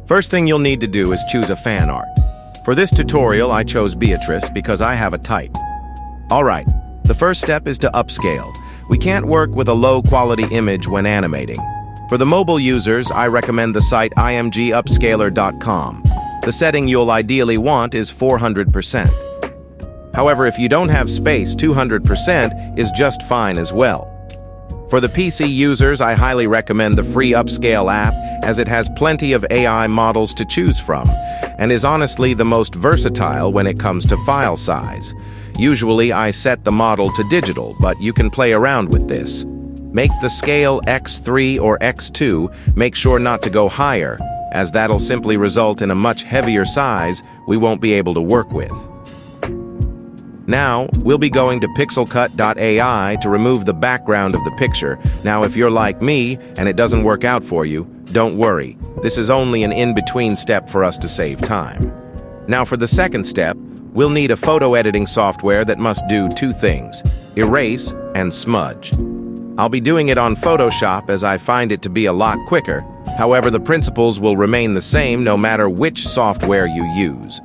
First thing you'll need to do is choose a fan art. For this tutorial, I chose Beatrice because I have a type. Alright, the first step is to upscale. We can't work with a low-quality image when animating. For the mobile users, I recommend the site imgupscaler.com. The setting you'll ideally want is 400%. However, if you don't have space, 200% is just fine as well. For the PC users, I highly recommend the free Upscale app as it has plenty of AI models to choose from and is honestly the most versatile when it comes to file size. Usually, I set the model to digital, but you can play around with this. Make the scale X3 or X2, make sure not to go higher, as that'll simply result in a much heavier size we won't be able to work with. Now, we'll be going to pixelcut.ai to remove the background of the picture. Now, if you're like me and it doesn't work out for you, don't worry. This is only an in-between step for us to save time. Now, for the second step, we'll need a photo editing software that must do two things: erase and smudge. I'll be doing it on Photoshop as I find it to be a lot quicker. However, the principles will remain the same no matter which software you use.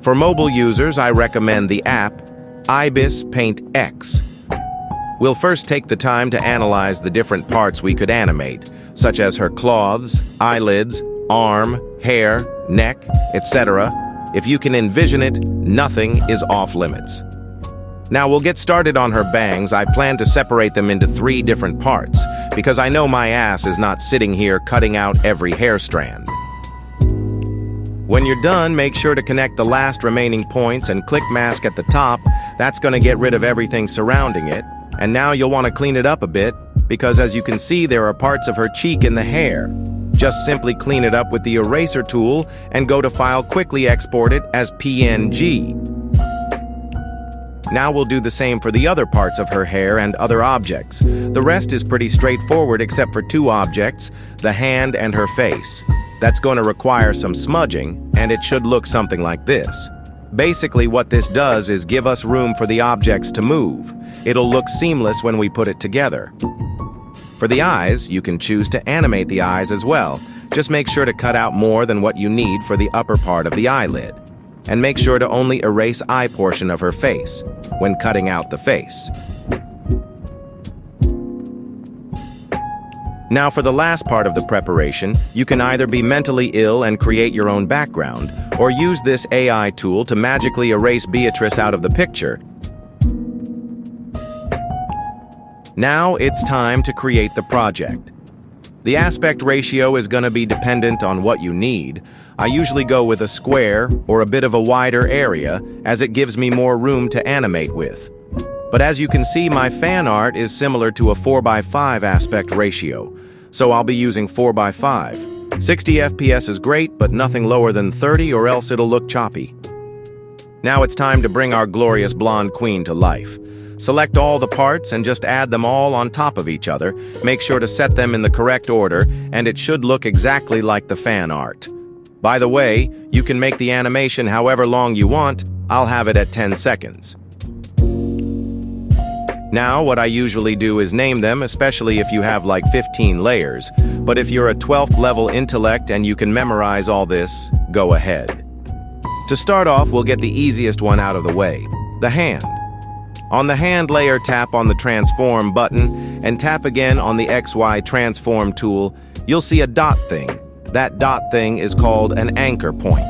For mobile users, I recommend the app Ibis Paint X. We'll first take the time to analyze the different parts we could animate, such as her claws, eyelids, arm, hair, neck, etc. If you can envision it, nothing is off limits. Now we'll get started on her bangs. I plan to separate them into 3 different parts, because I know my ass is not sitting here cutting out every hair strand. When you're done, make sure to connect the last remaining points and click mask at the top. That's going to get rid of everything surrounding it. And now you'll want to clean it up a bit, because as you can see, there are parts of her cheek in the hair. Just simply clean it up with the eraser tool and go to File, quickly export it as PNG. Now we'll do the same for the other parts of her hair and other objects. The rest is pretty straightforward except for 2 objects, the hand and her face. That's going to require some smudging, and it should look something like this. Basically, what this does is give us room for the objects to move. It'll look seamless when we put it together. For the eyes, you can choose to animate the eyes as well. Just make sure to cut out more than what you need for the upper part of the eyelid. And make sure to only erase eye portion of her face when cutting out the face. Now for the last part of the preparation, you can either be mentally ill and create your own background, or use this AI tool to magically erase Beatrice out of the picture. Now it's time to create the project. The aspect ratio is going to be dependent on what you need. I usually go with a square or a bit of a wider area, as it gives me more room to animate with. But as you can see, my fan art is similar to a 4:5 aspect ratio, so I'll be using 4:5. 60 FPS is great, but nothing lower than 30 or else it'll look choppy. Now it's time to bring our glorious blonde queen to life. Select all the parts and just add them all on top of each other. Make sure to set them in the correct order, and it should look exactly like the fan art. By the way, you can make the animation however long you want. I'll have it at 10 seconds. Now, what I usually do is name them, especially if you have like 15 layers. But if you're a 12th level intellect and you can memorize all this, go ahead. To start off, we'll get the easiest one out of the way, the hand. On the hand layer, tap on the transform button and tap again on the XY transform tool. You'll see a dot thing. That dot thing is called an anchor point.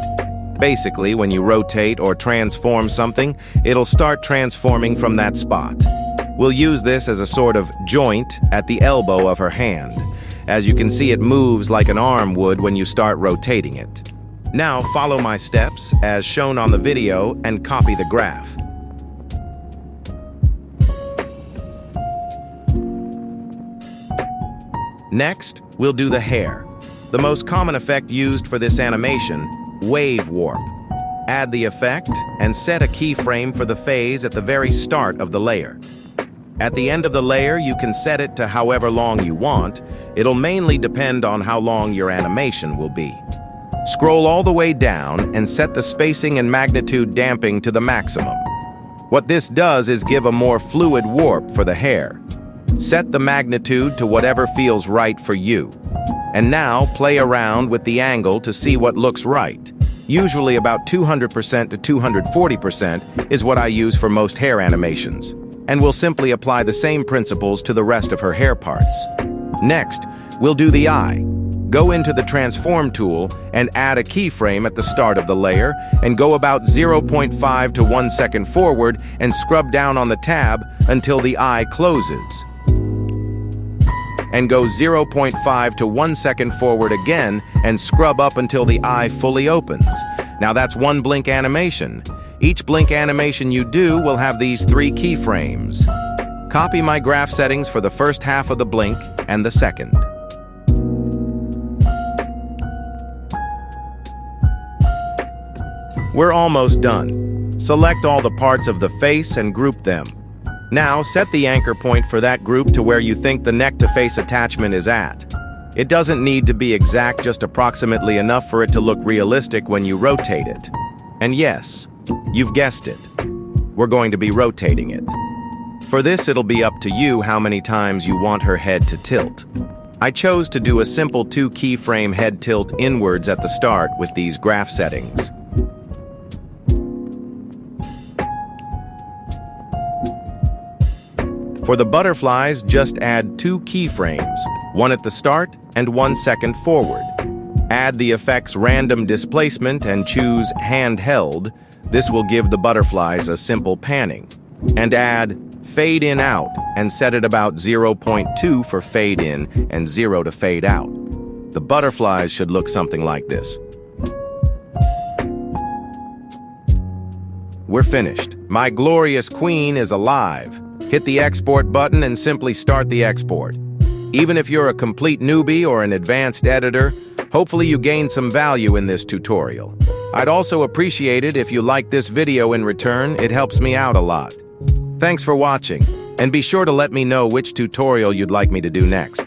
Basically, when you rotate or transform something, it'll start transforming from that spot. We'll use this as a sort of joint at the elbow of her hand. As you can see, it moves like an arm would when you start rotating it. Now follow my steps as shown on the video and copy the graph. Next, we'll do the hair. The most common effect used for this animation, wave warp. Add the effect and set a keyframe for the phase at the very start of the layer. At the end of the layer, you can set it to however long you want. It'll mainly depend on how long your animation will be. Scroll all the way down and set the spacing and magnitude damping to the maximum. What this does is give a more fluid warp for the hair. Set the magnitude to whatever feels right for you. And now play around with the angle to see what looks right. Usually about 200% to 240% is what I use for most hair animations. And we'll simply apply the same principles to the rest of her hair parts. Next, we'll do the eye. Go into the Transform tool and add a keyframe at the start of the layer and go about 0.5 to 1 second forward and scrub down on the tab until the eye closes. And go 0.5 to 1 second forward again and scrub up until the eye fully opens. Now that's one blink animation. Each blink animation you do will have these 3 keyframes. Copy my graph settings for the first half of the blink and the second. We're almost done. Select all the parts of the face and group them. Now, set the anchor point for that group to where you think the neck-to-face attachment is at. It doesn't need to be exact, just approximately enough for it to look realistic when you rotate it. And yes, you've guessed it. We're going to be rotating it. For this, it'll be up to you how many times you want her head to tilt. I chose to do a simple 2 keyframe head tilt inwards at the start with these graph settings. For the butterflies, just add 2 keyframes, one at the start and 1 second forward. Add the effect's random displacement and choose handheld. This will give the butterflies a simple panning. And add fade in out and set it about 0.2 for fade in and 0 to fade out. The butterflies should look something like this. We're finished. My glorious queen is alive. Hit the export button and simply start the export. Even if you're a complete newbie or an advanced editor, hopefully you gain some value in this tutorial. I'd also appreciate it if you like this video in return. It helps me out a lot. Thanks for watching, and be sure to let me know which tutorial you'd like me to do next.